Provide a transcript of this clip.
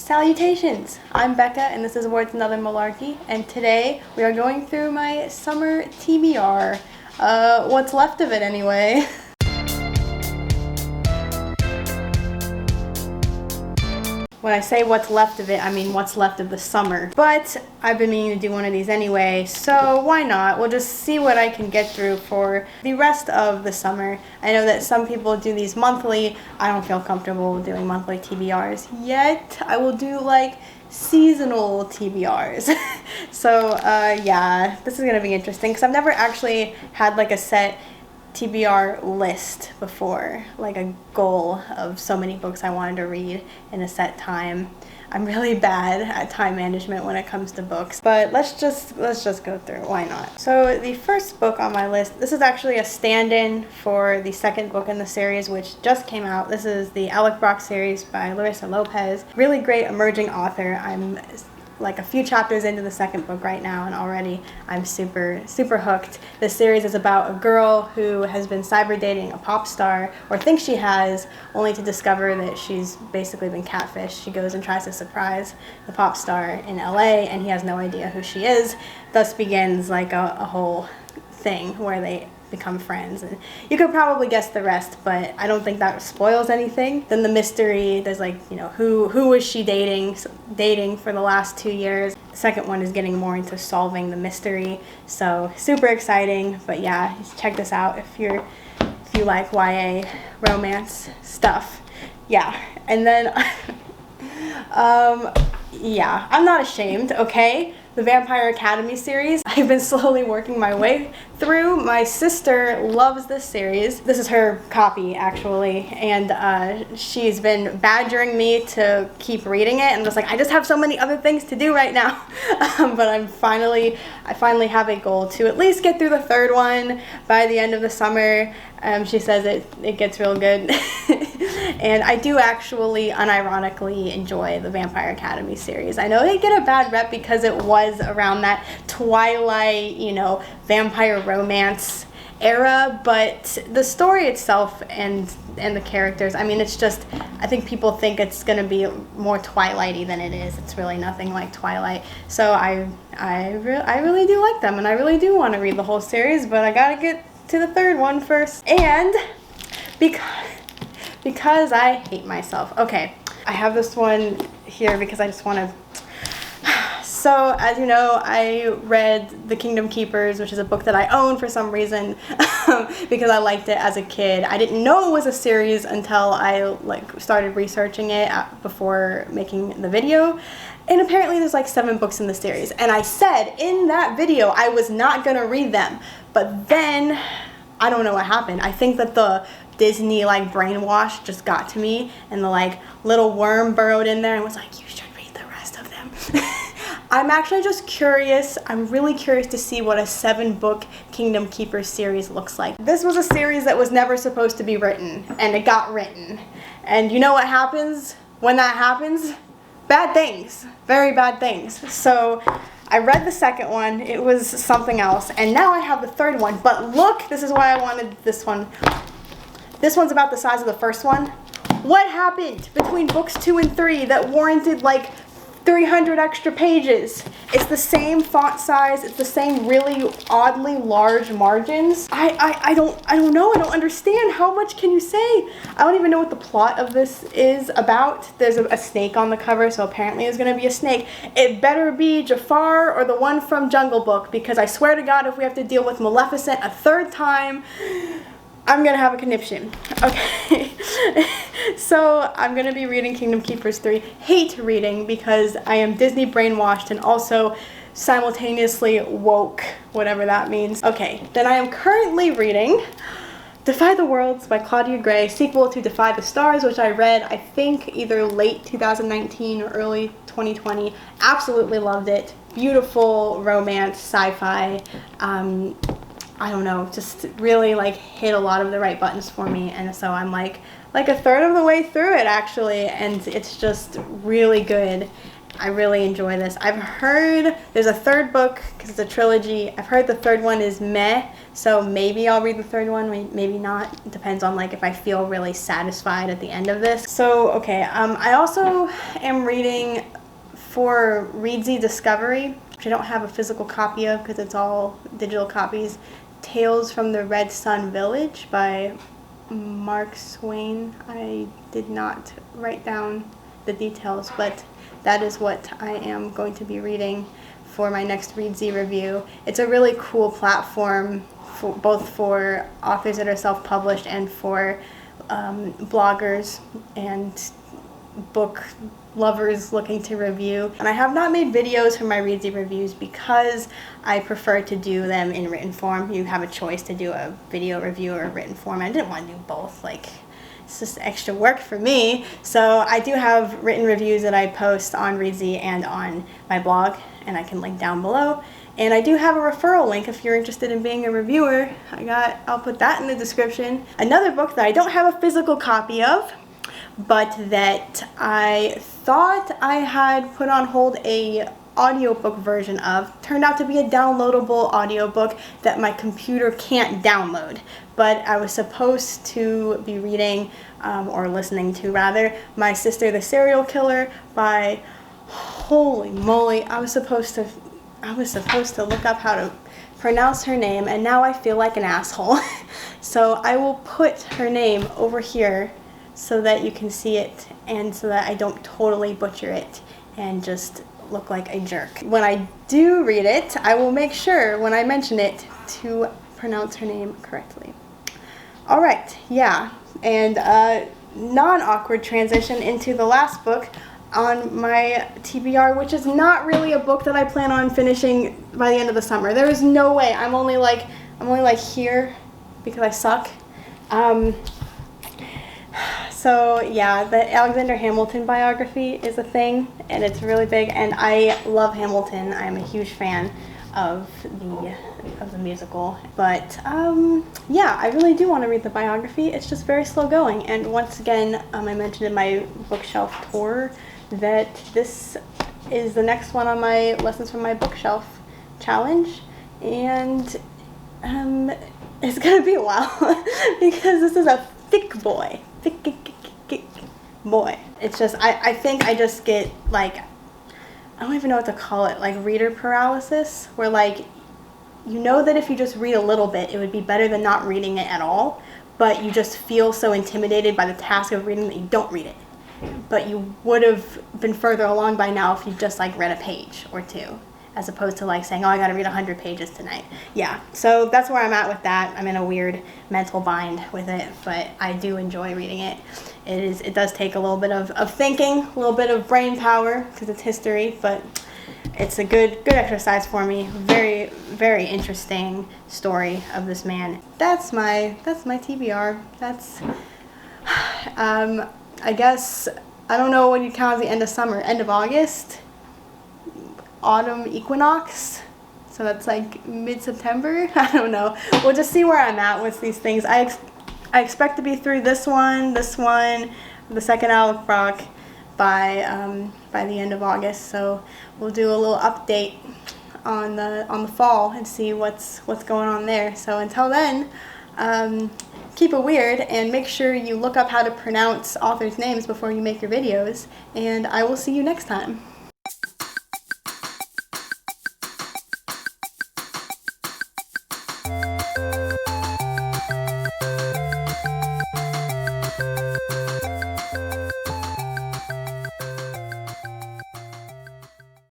Salutations! I'm Becca and this is Words Another Malarkey, and today we are going through my summer TBR. What's left of it anyway. When I say what's left of it, I mean what's left of the summer. But I've been meaning to do one of these anyway, so why not? We'll just see what I can get through for the rest of the summer. I know that some people do these monthly. I don't feel comfortable doing monthly TBRs yet. I will do like seasonal TBRs. So yeah, this is gonna be interesting because I've never actually had like a set TBR list before, like a goal of so many books I wanted to read in a set time. I'm really bad at time management when it comes to books, but let's just go through it. Why not? So the first book on my list, this is actually a stand-in for the second book in the series, which just came out. This is the Alec series by Larissa Lopez. Really great emerging author. I'm like a few chapters into the second book right now, and already I'm super hooked. This series is about a girl who has been cyber dating a pop star, or thinks she has, only to discover that she's basically been catfished. She goes and tries to surprise the pop star in LA, and he has no idea who she is. Thus begins like a whole thing where they become friends, and you could probably guess the rest, but I don't think that spoils anything. Then the mystery, there's like, you know, who was she dating for the last 2 years. The second one is getting more into solving the mystery, so super exciting. But yeah, check this out if you like YA romance stuff. Yeah, and then yeah, I'm not ashamed, okay? The Vampire Academy series, I've been slowly working my way through. My sister loves this series. This is her copy, actually, and she's been badgering me to keep reading it, and I'm just like, I just have so many other things to do right now. But I finally have a goal to at least get through the third one by the end of the summer. She says it gets real good. And I do actually unironically enjoy the Vampire Academy series. I know they get a bad rep because it was around that Twilight, you know, vampire romance era, but the story itself and the characters, I mean, it's just, I think people think it's going to be more Twilighty than it is. It's really nothing like Twilight. So I really do like them, and I really do want to read the whole series, but I gotta get to the third one first. And because I hate myself. Okay, I have this one here because I just want to. So, as you know, I read The Kingdom Keepers, which is a book that I own for some reason because I liked it as a kid. I didn't know it was a series until I started researching it before making the video. And apparently there's like 7 books in the series. And I said in that video I was not going to read them. But then, I don't know what happened. I think that the Disney brainwash just got to me, and the little worm burrowed in there and was like, you should read the rest of them. I'm actually just curious. I'm really curious to see what a 7-book Kingdom Keepers series looks like. This was a series that was never supposed to be written, and it got written. And you know what happens when that happens? Bad things. Very bad things. So I read the second one. It was something else. And now I have the third one. But look, this is why I wanted this one. This one's about the size of the first one. What happened between books 2 and 3 that warranted 300 extra pages? It's the same font size. It's the same really oddly large margins. I don't know. I don't understand. How much can you say? I don't even know what the plot of this is about. There's a snake on the cover, so apparently there's going to be a snake. It better be Jafar or the one from Jungle Book, because I swear to God, if we have to deal with Maleficent a third time, I'm going to have a conniption. Okay. So I'm going to be reading Kingdom Keepers 3. Hate reading because I am Disney brainwashed and also simultaneously woke, whatever that means. Okay, then I am currently reading Defy the Worlds by Claudia Gray, sequel to Defy the Stars, which I read, I think, either late 2019 or early 2020. Absolutely loved it. Beautiful romance, sci-fi. I don't know, just really hit a lot of the right buttons for me, and so I'm like a third of the way through it actually, and it's just really good. I really enjoy this. I've heard there's a third book because it's a trilogy. I've heard the third one is meh, so maybe I'll read the third one, maybe not. It depends on like if I feel really satisfied at the end of this. So okay, I also am reading for Readsy Discovery, which I don't have a physical copy of because it's all digital copies. Tales from the Red Sun Village by Mark Swain. I did not write down the details, but that is what I am going to be reading for my next Readsy review. It's a really cool platform for both for authors that are self-published and for bloggers and book lovers looking to review. And I have not made videos for my Readsy reviews because I prefer to do them in written form. You have a choice to do a video review or a written form. I didn't want to do both. Like, it's just extra work for me. So I do have written reviews that I post on Readsy and on my blog, and I can link down below. And I do have a referral link if you're interested in being a reviewer. I'll put that in the description. Another book that I don't have a physical copy of, but that I thought I had put on hold a audiobook version of, turned out to be a downloadable audiobook that my computer can't download. But I was supposed to be reading, or listening to rather, My Sister the Serial Killer by, holy moly, I was supposed to look up how to pronounce her name, and now I feel like an asshole. So I will put her name over here so that you can see it and so that I don't totally butcher it and just look like a jerk. When I do read it, I will make sure when I mention it to pronounce her name correctly. All right, yeah, and non-awkward transition into the last book on my TBR, which is not really a book that I plan on finishing by the end of the summer. There is no way. I'm only like here because I suck. So yeah, the Alexander Hamilton biography is a thing, and it's really big, and I love Hamilton. I'm a huge fan of the musical, but yeah, I really do want to read the biography. It's just very slow going, and once again, I mentioned in my bookshelf tour that this is the next one on my Lessons from My Bookshelf challenge, and it's gonna be a while because this is a thick boy. Thick boy. It's just, I think I just get like, I don't even know what to call it, like reader paralysis, where like, you know that if you just read a little bit, it would be better than not reading it at all, but you just feel so intimidated by the task of reading that you don't read it. But you would have been further along by now if you just like read a page or two, as opposed to like saying, oh, I gotta read 100 pages tonight. Yeah, so that's where I'm at with that. I'm in a weird mental bind with it, but I do enjoy reading it. It does take a little bit of thinking, a little bit of brain power, because it's history, but it's a good exercise for me. Very, very interesting story of this man. That's my TBR. That's, I guess, I don't know what you count as the end of summer, end of August? Autumn equinox, so that's like mid-September. I don't know. We'll just see where I'm at with these things. I expect to be through this one, the second Alec by the end of August. So we'll do a little update on the fall and see what's going on there. So until then, keep it weird and make sure you look up how to pronounce authors' names before you make your videos. And I will see you next time.